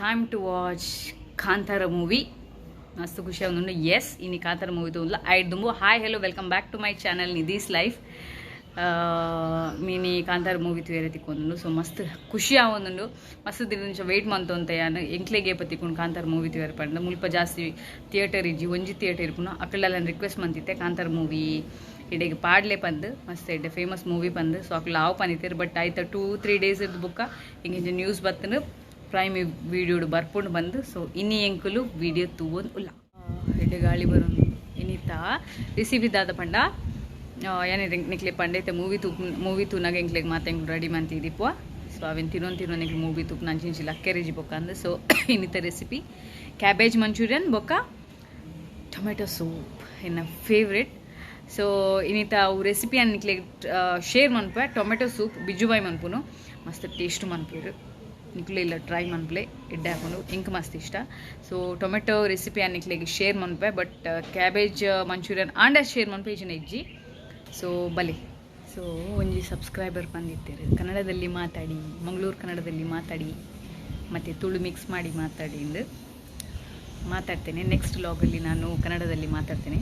time to watch Kantara movie. ಮಸ್ತ್ ಖುಷಿ ಆಗುಂಡು S ಇನ್ನು ಕಾಂತಾರ ಮೂವಿ ತೋಲ್ಲ ಐಡ್ ದುಂಬು hi hello welcome back to my channel Nidhi's life ಮೀನಿ ಕಾಂತಾರ ಮೂವಿ ತೂಯರೆ ತಿಕ್ಕೊಂದು ಸೊ ಮಸ್ತ್ ಖುಷಿ ಆವೊಂದುಂಡು ಮಸ್ತ್ ದಿನ ವೆಯ್ಟ್ ಮಂತೊಂತ ಯಾನು ಎಂಕ್ಲೆಗೆ ಪತ್ತಿಕೊಂಡು ಕಾಂತಾರ ಮೂವಿ ತೂಯರೆ ಪಂಡ ಮುಲ್ಪ ಜಾಸ್ತಿ ಥಿಯೇಟರ್ ಇಜ್ಜಿ ಒಂಜಿ ಥಿಯೇಟರ್ ಇರ್ಪುನು ಅಕ್ಕಳೆಲ್ಲ ರಿಕ್ವೆಸ್ಟ್ ಮಂತಿತ್ತೆ ಕಾಂತಾರ ಮೂವಿ ಇಡೆಗೆ ಪಾಡ್ಲೆ ಪಂದು ಮಸ್ತ್ ಎಡ್ಡೆ ಫೇಮಸ್ ಮೂವಿ ಪಂದು ಸೊ ಅಕ್ಕಳು ಆವು ಪಂದಿತ್ತೇರು ಬಟ್ ಆಯ್ತು 2-3 ಡೇಸ್ ಇದ್ದು ಬುಕ್ಕ ಹಿಂಗೆ ನ್ಯೂಸ್ ಬತ್ತನು ಪ್ರೈಮ್ ವಿಡಿಯೋಡು ಬರ್ಕೊಂಡು ಬಂದು ಸೊ ಇನ್ನಿ ಎಂಕುಲು ವಿಡಿಯೋ ತೂವೊಂದು ಉಲ್ಲ ಎಡ್ಡೆ ಗಾಳಿ ಬರೋದು ಇನ್ನಿತ್ತ ರಿಸೀವ್ ಇದ್ದಾದ ಪಂಡ ಏನಿದೆ ನಿಕ್ಲೆ ಪಂಡೈತೆ ಮೂವಿ ತೂನಾಗ ಎಂಕ್ಲೆಗೆ ಮಾತು ಹೆಂಗೆ ರೆಡಿ ಮಂತಿದ್ದೀಪುವ ಸೊ ಅವೇನು ತಿನ್ನೊಂದು ನಿಕ್ಲೆ ಮೂವಿ ತೂಪ್ ನಂಚಿಂಚಿಲ್ಲ ಅಕ್ಕೆರೆಜಿ ಬೊಕ್ಕ ಅಂದು ಸೊ ಇನ್ನಿತ್ತ ರೆಸಿಪಿ ಕ್ಯಾಬೇಜ್ ಮಂಚೂರಿಯನ್ ಬೊಕ್ಕ ಟೊಮೆಟೊ ಸೂಪ್ ಇನ್ನ ಫೇವ್ರೆಟ್ ಸೊ ಇನ್ನಿತ ಅವು ರೆಸಿಪಿ ನಿಕ್ಲೆ ಶೇರ್ ಮನ್ಪೆ ಟೊಮೆಟೊ ಸೂಪ್ ಬಿಜುಬಾಯಿ ಮನ್ಪುನು ಮಸ್ತ್ ಟೇಸ್ಟ್ ಮನ್ಪೇರು ನಿಕ್ಲೆ ಇಲ್ಲ ಟ್ರೈ ಮನ್ಪ್ಲೆ ಎಡ್ಡೆ ಹಾಕೊಂಡು ಇಂಕ್ ಮಸ್ತ್ ಇಷ್ಟ ಸೊ ಟೊಮೆಟೊ ರೆಸಿಪಿ ನಿಕ್ಲೆಗೆ ಶೇರ್ ಮನ್ಪೆ ಬಟ್ ಕ್ಯಾಬೇಜ್ ಮಂಚೂರಿಯನ್ ಆಂಡ ಶೇರ್ ಮನ್ಪೆ ಈಜಿನ ಇಜ್ಜಿ ಸೊ ಬಲಿ ಸೊ ಒಂಜಿ ಸಬ್ಸ್ಕ್ರೈಬರ್ ಬಂದಿದ್ದೇವೆ ಕನ್ನಡದಲ್ಲಿ ಮಾತಾಡಿ ಮಂಗಳೂರು ಕನ್ನಡದಲ್ಲಿ ಮಾತಾಡಿ ಮತ್ತು ತುಳು ಮಿಕ್ಸ್ ಮಾಡಿ ಮಾತಾಡಿ ಎಂದು ಮಾತಾಡ್ತೇನೆ ನೆಕ್ಸ್ಟ್ ಲಾಗಲ್ಲಿ ನಾನು ಕನ್ನಡದಲ್ಲಿ ಮಾತಾಡ್ತೇನೆ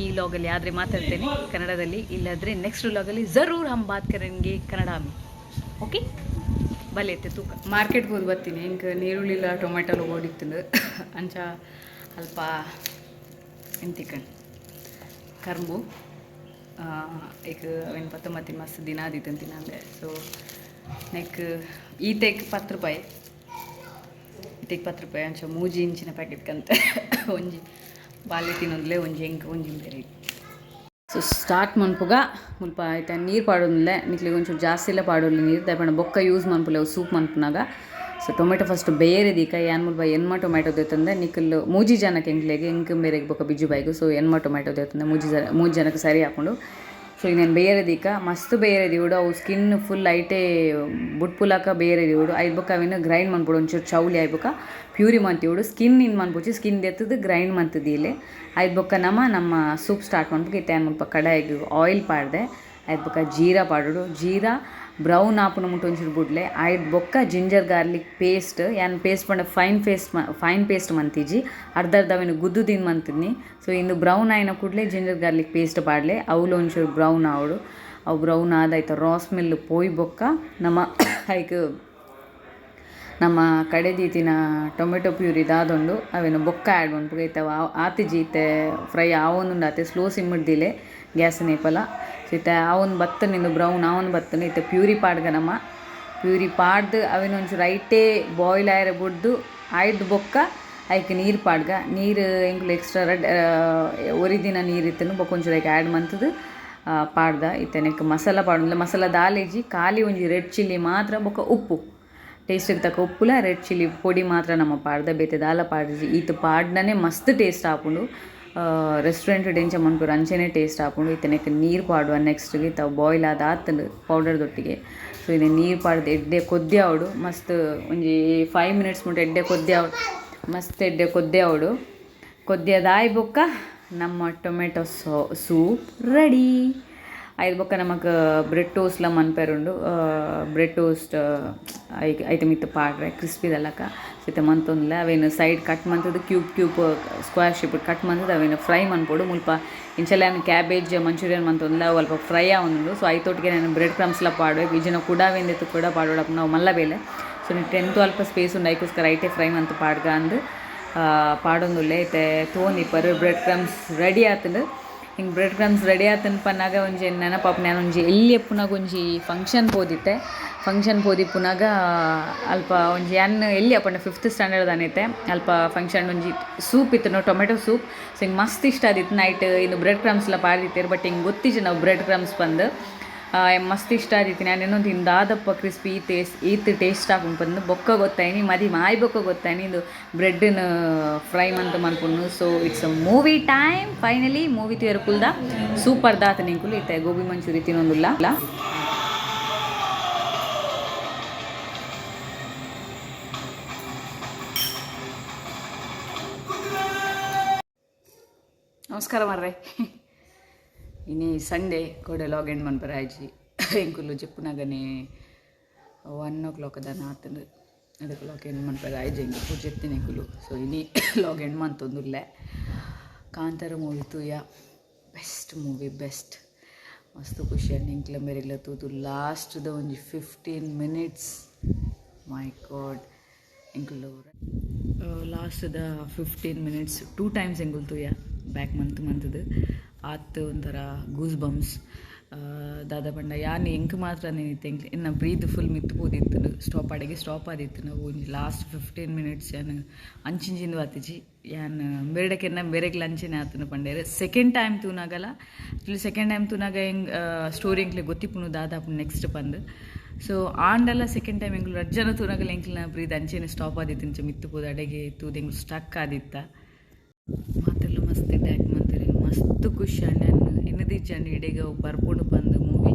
ಈ ಲಾಗಲ್ಲಿ ಆದರೆ ಮಾತಾಡ್ತೇನೆ ಕನ್ನಡದಲ್ಲಿ ಇಲ್ಲಾದರೆ ನೆಕ್ಸ್ಟ್ ಲಾಗಲ್ಲಿ ಜರೂರ್ ಹಮ್ ಬಾತ್ ಕರೆಂಗೆ ಕನ್ನಡ ಮಿ ಓಕೆ ಬಲೆ ಐತೆ ತೂಕ ಮಾರ್ಕೆಟ್ಗೆ ಹೋಗಿ ಬರ್ತೀನಿ ಹಿಂಗೆ ನೀರುಳ್ಳಿಲ್ಲ ಟೊಮೆಟೊ ಓಡಿತ್ತು ಅಂಚ ಅಲ್ಪ ಎಂತಿಕಂಡು ಕರ್ಮು ಈಗ ಅವೇನು ಪತ್ತೊಂಬತ್ತು ಮಸ್ತ್ ದಿನ ಆದಿತ್ತು ಅಂತೀನಿ ಅಂದರೆ ಸೊ ನೆಕ್ ಈತೆಗೆ 10 ರೂಪಾಯಿ ಈತೆಗೆ 10 ರೂಪಾಯಿ ಅಂಚ ಮೂಜಿ ಇಂಚಿನ ಪ್ಯಾಕೆಟ್ ಕಂತ ಒಂಜಿ ಬಾಲ್ಯ ತಿನ್ನೋದ್ಲೆ ಒಂಜಿ ಎಂಕ್ ಒಂಜಿ ಬೇರೆ ಸೊ ಸ್ಟಾರ್ಟ್ ಮನ್ಪುಗ ಮುಲ್ಪ ಆಯ್ತಾ ನೀರು ಪಾಡೋದಿಲ್ಲ ನಿಕ್ಲಿಗೆ ಒಂಚೂರು ಜಾಸ್ತಿ ಎಲ್ಲ ಪಾಡೋಲ್ಲ ನೀರು ದಯಪಂಡ ಬೊಕ್ಕ ಯೂಸ್ ಮನ್ಪುಲ್ಲ ಸೂಪ್ ಮನ್ಪುನಾಗ ಸೊ ಟೊಮೆಟೊ ಫಸ್ಟ್ ಬೇರೆದೀಕ ಏನ್ ಮುಲ್ಪ ಎನ್ಮ ಟೊಮೆಟೊ ದೇತಂದೆ ನಿಕ್ಕಲು ಮೂಜಿ ಜನಕ್ಕೆ ಎಂಕ್ಲೆಗೆ ಎಂಕ್ ಬೇರೆಗೆ ಬೊಕ್ಕ ಬಿಜು ಬಾಯಿಗೂ ಸೊ ಎನ್ಮ ಟೊಮೆಟೊ ದೇತಂದೆ ಮೂಜಿ ಜನಕ್ಕೆ ಸರಿ ಹಾಕೊಂಡು ಸೊ ಇನ್ನೇನು ಬೇರೆದೀಕ ಮಸ್ತ್ ಬೇರೆದಿವಡು ಅವು ಸ್ಕಿನ್ ಫುಲ್ ಐಟೇ ಬುಟ್ಪುಲಾಕ ಬೇರೆದಿವಡು ಐದು ಬೊಕ್ಕ ಅವಿನ ಗ್ರೈಂಡ್ ಮನ್ಪುಡು ಒಂಚೂರು ಚೌಲಿ ಆಯ್ಬೊಕ್ಕ ಪ್ಯೂರಿ ಮಂತಿವಡು ಸ್ಕಿನ್ ಇನ್ ಮನ್ಪುಚ್ಚಿ ಸ್ಕಿನ್ ಎತ್ತದು ಗ್ರೈಂಡ್ ಮಂತದ್ದು ಇಲ್ಲಿ ಐದು ಬೊಕ್ಕ ನಮ್ಮ ಸೂಪ್ ಸ್ಟಾರ್ಟ್ ಮನ್ಪುಗೆ ಇತ್ತೆ ಮುಲ್ಪ ಕಡಾಯಿಗೆ ಆಯಿಲ್ ಪಾಡ್ದೆ ಐದು ಬೊಕ್ಕ ಜೀರಾ ಪಾಡೋಡು ಜೀರಾ ಬ್ರೌನ್ ಆಪುನ ಮುಟ್ಟು ಒಂಚೂರು ಬಿಡ್ಲೆ ಐದು ಬೊಕ್ಕ ಜಿಂಜರ್ ಗಾರ್ಲಿಕ್ ಪೇಸ್ಟ್ ಏನು ಪೇಸ್ಟ್ ಪಂಡ ಫೈನ್ ಪೇಸ್ಟ್ ಮಂತಿಜಿ ಅರ್ಧ ಅವೇನು ಗುದ್ದುದಿನ ಮಂತಿದ್ನಿ ಸೊ ಇನ್ನು ಬ್ರೌನ್ ಆಯ್ನ ಕೂಡಲೇ ಜಿಂಜರ್ ಗಾರ್ಲಿಕ್ ಪೇಸ್ಟ್ ಪಾಡ್ಲೆ ಅವಳು ಒಂಚೂರು ಬ್ರೌನ್ ಆವಡು ಅವು ಬ್ರೌನ್ ಆದಾಯ್ತು ರಾ ಸ್ಮೆಲ್ ಪೋಯ್ ಬೊಕ್ಕ ನಮ್ಮ ಕಡೆದೀತಿನ ಟೊಮೆಟೊ ಪ್ಯೂರಿ ದಾದೊಂಡು ಅವೇನು ಬೊಕ್ಕ ಆ್ಯಡ್ ಮನ್ಪುಗೆ ಇತ್ತವ ಆತಿಜಿ ಇತ್ತೆ ಫ್ರೈ ಆವೊಂದುಂಡು ಆತೆ ಸ್ಲೋ ಸಿಮ್ ಹಿಡ್ದಿಲೆ ಗ್ಯಾಸ್ ನೇಪಲ ಸೊ ಇತ್ತೆ ಆವೊಂದು ಬತ್ತನಿಂದು ಬ್ರೌನ್ ಆವೊಂದು ಬತ್ತನು ಇತ್ತೆ ಪ್ಯೂರಿ ಪಾಡ್ಗ ನಮ್ಮ ಪ್ಯೂರಿ ಪಾಡ್ದು ಅವೇನು ಒಂಚೂರು ಐಟೇ ಬಾಯ್ಲ್ ಆಯ್ರೆ ಬುಡ್ದು ಆಯ್ದು ಬೊಕ್ಕ ಐಕೆ ನೀರು ಪಾಡ್ಗ ನೀರು ಎಂಕ್ಲು ಎಕ್ಸ್ಟ್ರಾ ಒರಿದಿನ ನೀರು ಇತ್ತನು ಬೊಕ್ಕ ಒಂಚೂರು ಐಕೆ ಆ್ಯಡ್ ಮಂತದ್ದು ಪಾಡ್ದ ಇತ್ತೆ ನೆಕ್ ಮಸಾಲ ಪಾಡೋದಿಲ್ಲ ಮಸಾಲ ದಾಲೇಜಿ ಖಾಲಿ ಒಂಜಿ ರೆಡ್ ಚಿಲ್ಲಿ ಮಾತ್ರ ಬೊಕ್ಕ ಉಪ್ಪು ಟೇಸ್ಟಿಗೆ ತಕ್ಕ ಉಪ್ಪುಲ ರೆಡ್ ಚಿಲ್ಲಿ ಪೊಡಿ ಮಾತ್ರ ನಮ್ಮ ಪಾಡ್ದ ಬೇತೆ ದಾಲ ಪಾಡ್ಜಿ ಈತ ಪಾಡ್ನೇ ಮಸ್ತ್ ಟೇಸ್ಟ್ ಹಾಕೊಂಡು ರೆಸ್ಟೋರೆಂಟ್ ಡೆಂಚ ಮನ್ಪುರು ಅಂಚೆನೇ ಟೇಸ್ಟ್ ಹಾಕೊಂಡು ಇತ್ತನಕ್ಕೆ ನೀರು ಪಾಡುವ ನೆಕ್ಸ್ಟ್ಗೆ ತಾವು ಬಾಯ್ಲ್ ಆದ ಆತಲು ಪೌಡರ್ದೊಟ್ಟಿಗೆ ಸೊ ಇದು ನೀರು ಪಾಡ್ದು ಎಡ್ಡೆ ಕೊದ್ದೆ ಅವಡು ಮಸ್ತ್ ಒಂಜಿ 5 ಮಿನಿಟ್ಸ್ ಮುಟ್ಟ ಎಡ್ಡೆ ಕೊದ್ದೆ ಅವಡು ಮಸ್ತ್ ಎಡ್ಡೆ ಕೊದ್ದೆ ಅವಡು ಕೊದ್ದೆದಾಯ್ ಬೊಕ್ಕ ನಮ್ಮ ಟೊಮೆಟೊ ಸೂಪ್ ರೆಡಿ ಐದು ಬೊಕ್ಕ ನಮಗೆ ಬ್ರೆಡ್ ಟೋಸ್ಟ್ಲ ಮನ್ಪೇರುಂಡು ಬ್ರೆಡ್ ಟೋಸ್ಟ್ ಐತೆ ಮಿತ್ತು ಪಾಡ್ರೆ ಕ್ರಿಸ್ಪಿದಲ್ಲಕ ಸೀತೆ ಮಂತೊಂದಿಲ್ಲ ಅವೇನು ಸೈಡ್ ಕಟ್ ಮಂತದ್ದು ಕ್ಯೂಬ್ ಸ್ಕ್ವೇರ್ ಶೇಪ್ ಕಟ್ ಮಂತದ್ದು ಅವೇನು ಫ್ರೈ ಮನ್ಪೋಡು ಮುಲ್ಪ ಇಂಚೆಲ್ಲ ಕ್ಯಾಬೇಜ್ ಮಂಚೂರಿಯನ್ ಮಂತೊಂದಿಲ್ಲ ಅಲ್ಪ ಫ್ರೈ ಆವೊಂದು ಸೊ ಐತೊಟ್ಟಿಗೆ ನಾನು ಬ್ರೆಡ್ ಕ್ರಮ್ಸ್ಲ ಪಾಡುವೆ ಈಜಿನ ಕುಡಾವೆಂದಿತ್ತು ಕೂಡ ಪಾಡೋಡಪ್ಪ ನಾವು ಮಲ್ಲ ಬೇಲೆ ಸೊ ನೀವು 10 ಅಲ್ಪ ಸ್ಪೇಸ್ ಉಂಡು ಐಕೋಸ್ಕರ ಐಟೇ ಫ್ರೈ ಮಂತು ಪಾಡ್ಗ ಅಂದು ಪಾಡೊಂದುಲ್ಲೆ ಐತೆ ತೋಂದಿಪ್ಪರು ಬ್ರೆಡ್ ಕ್ರಮ್ಸ್ ರೆಡಿ ಆತಂದು ಹಿಂಗೆ ಬ್ರೆಡ್ ಕ್ರಮ್ಸ್ ರೆಡಿ ಆತನ ಪನ್ನಾಗ ಒಂಜಿ ನೆನಪಾಪ ನಾನು ಒಂಜಿ ಎಲ್ಲಿ ಪುನಾಗ ಒಂಜಿ ಫಂಕ್ಷನ್ ಪೋದಿಪ್ಪುನಾಗ ಅಲ್ಪ ಒಂಜಿ ಎಲ್ಲಿ ಅಪ್ಪಣ್ಣ 5th ಸ್ಟ್ಯಾಂಡರ್ಡ್ ಅನ್ನೈತೆ ಅಲ್ಪ ಫಂಕ್ಷನ್ ಒಂಜಿ ಸೂಪ್ ಇತ್ತು ಟೊಮೆಟೊ ಸೂಪ್ ಸೊ ಹಿಂಗೆ ಮಸ್ತ್ ಇಷ್ಟ ಆದಿತ್ತು ನೈಟ್ ಇನ್ನು ಬ್ರೆಡ್ ಕ್ರಮ್ಸ್ಲ ಪಾಡಿತ್ತೇರು ಬಟ್ ಹಿಂಗೆ ಗೊತ್ತಿಜ ನಾವು ಬ್ರೆಡ್ ಕ್ರಮ್ಸ್ ಬಂದು ಮಸ್ತ್ ಇಷ್ಟ ಆದಿತ್ತು ನಾನೇನೋ ತಿಂದಾದಪ್ಪ ಕ್ರಿಸ್ಪಿ ಟೇಸ್ಟ್ ಆಗುಂಡು ಬಂದು ಬೊಕ್ಕ ಗೊತ್ತಾಯ್ನಿ ಮದಿ ಮಾಯಿ ಬೊಕ್ಕ ಗೊತ್ತಾಯ್ನಿ ಇದು ಬ್ರೆಡ್ನ ಫ್ರೈ ಮನ್ಪುಣ್ಣು so it's a movie time finally movie ತಿಯರ್ ಕುಲ್ದ ಸೂಪರ್ ದಾತ ನಿಂಕುಲು ಇತ್ತೆ ಗೋಬಿ ಮಂಚೂರಿ ತಿನ್ನೊಂದುಲ್ಲ ನಮಸ್ಕಾರ ಮಾರ್ರೆ ಇನ್ನೇ ಸಂಡೇ ಕೋಡೆ ಲಾಗ್ ಎಂಡ್ ಮನ್ಪರ ಆಯ್ಜಿ ಎಂಕುಲು ಜೆಪ್ಪುನಾಗನೆ 1 o'clock ದಾನ ಆತಂದು ಅದಕ್ಕೆ ಲಾಗ್ ಎಂಡ್ ಮಾಡ್ತಾರೆ ಐಜಂಗೆ ಪೂಜೆತ್ತಿನೆಕುಲು ಸೊ ಇನಿ ಲಾಗ್ ಎಂಡ್ ಮಂತೊಂದುಲ್ಲೆ ಕಾಂತಾರ ಮೂವಿ ತೂಯ ಬೆಸ್ಟ್ ಮೂವಿ ಬೆಸ್ಟ್ ಮಸ್ತ್ ಖುಷಿ ಆಂಡ್ ಇಂಕ್ಲ ಮೇರೆಗ್ಲ ತೂದು ಲಾಸ್ಟ್ದ ಒಂಜಿ 15 ಮಿನಿಟ್ಸ್ ಮೈ ಗಾಡ್ ಎಂಕುಲು ಲಾಸ್ಟ್ದ 15 ಮಿನಿಟ್ಸ್ 2 ಟೈಮ್ಸ್ ಎಂಕುಲು ತೂಯ ಬ್ಯಾಕ್ ಮಂತ್ದು ಆತ್ ಒಂಥರ ಗೂಸ್ ಬಂಪ್ಸ್ ದಾದ ಪಂಡ ಯಾನ್ ಎಂಕ್ ಮಾತ್ರ ನೆನಿತ್ತೆ ಇನ್ನು ಬ್ರೀತ್ ಫುಲ್ ಮಿತ್ತುಪೋದಿತ್ತು ಸ್ಟಾಪ್ ಅಡೆಗೆ ಸ್ಟಾಪ್ ಆದಿತ್ತು ನಾವು ಒಂಜಿ ಲಾಸ್ಟ್ 15 ಮಿನಿಟ್ಸ್ ಯಾನ್ ಅಂಚಿಂಚಿಂದು ಆತಿಜಿ ಯಾನ್ ಬೆರಡಕ್ಕೆನ್ನ ಬೆರೆಗ್ಲ ಅಂಚಿನ ಆತನು ಪಂಡೇರು ಸೆಕೆಂಡ್ ಟೈಮ್ ತೂನಾಗಲ್ಲ ಸೆಕೆಂಡ್ ಟೈಮ್ ತೂನಾಗ ಹೆಂಗ್ ಸ್ಟೋರಿ ಎಂಕ್ಲೆ ಗೊತ್ತಿಪ್ಪುನು ದಾದಾಪು ನೆಕ್ಸ್ಟ್ ಪಂದು ಸೊ ಆಂಡಲ್ಲ ಸೆಕೆಂಡ್ ಟೈಮ್ ಎಂಕ್ಲು ರಜ್ಜನ ತೂನಾಗಲ ಎಂಕ್ಲಿನ ಬ್ರೀತ್ ಅಂಚೆನೆ ಸ್ಟಾಪ್ ಆದಿತ್ತು ಇಂಚ ಮಿತ್ತುಪೋದು ಅಡೆಗೆ ತೂದು ಎಂಕ್ಲು ಸ್ಟಕ್ ಆದಿತ್ತ ಮಾತೆಲ್ಲ ಮಸ್ತ್ ಟ್ಯಾಕ್ ಮಾಡ್ತಾರೆ ಮಸ್ತ್ ಖುಷಿ ಅಂಡ್ ಎನ್ನದಿಜ್ಜಂಡು ಇಡೆಗೆ ಬರ್ಪುಂಡು ಬಂದು ಮೂವಿ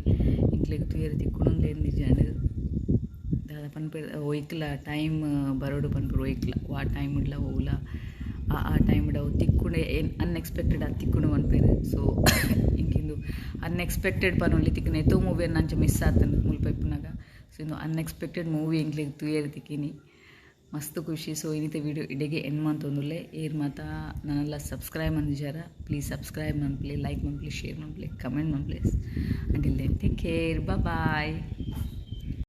ಇಂಕ್ಲೆಗ್ ತುಯರ್ ತಿಕ್ಕುಣುಂದೆ ಎಂದಿಜ್ಜಂಡು ದಾದ ಪನ್ಪೆ ಒಯ್ಕ್ಲ ಟೈಮ್ ಬರೋಡು ಪನ್ಪುರು ಒಯ್ಕ್ಲ ಆ ಟೈಮ್ ಇಡ್ಲ ಹೋಗ್ಲ ಆ ಟೈಮ್ ಇಡ ತಿಕ್ಕುಂಡೆ ಏನು ಅನ್ಎಕ್ಸ್ಪೆಕ್ಟೆಡ್ ಅದು ತಿಕ್ಕುಂಡು ಪನ್ಪೇರು ಸೊ ಇಂಕಿಂದು ಅನ್ಎಕ್ಸ್ಪೆಕ್ಟೆಡ್ ಪನೊಲಿ ತಿಕ್ಕುನ ಎತ್ತೋ ಮೂವಿಯನ್ನು ಅಂಚ ಮಿಸ್ ಆತನು ಮುಲ್ಪ ಇಪ್ಪುನಾಗ ಸೊ ಇಂದು ಅನ್ಎಕ್ಸ್ಪೆಕ್ಟೆಡ್ ಮೂವಿ ಎಂಕ್ಲೆಗ್ ತುಯರ್ ತಿಕ್ಕಿನಿ ಮಸ್ತ್ ಖುಷಿ ಸೊ ಇನ್ನಿತ ವೀಡಿಯೋ ಇಡೆಗೆ ಎಂಡ್ ಮಂತೊಂದುಲ್ಲೆ ಏರ್ ಮಾತ ನನ್ನೆಲ್ಲ ಸಬ್ಸ್ಕ್ರೈಬ್ ಮಂದಿಜಾರ ಪ್ಲೀಸ್ ಸಬ್ಸ್ಕ್ರೈಬ್ ಮನ್ಪ್ಲೆ ಲೈಕ್ ಮನ್ಪ್ಲೆ ಶೇರ್ ಮನ್ಪ್ಲೆ ಕಮೆಂಟ್ ಮನ್ಪ್ಲೇಸ್ ಅಂಟಿಲ್ ದೆನ್ ಟೇಕ್ ಕೇರ್ ಬಾಯ್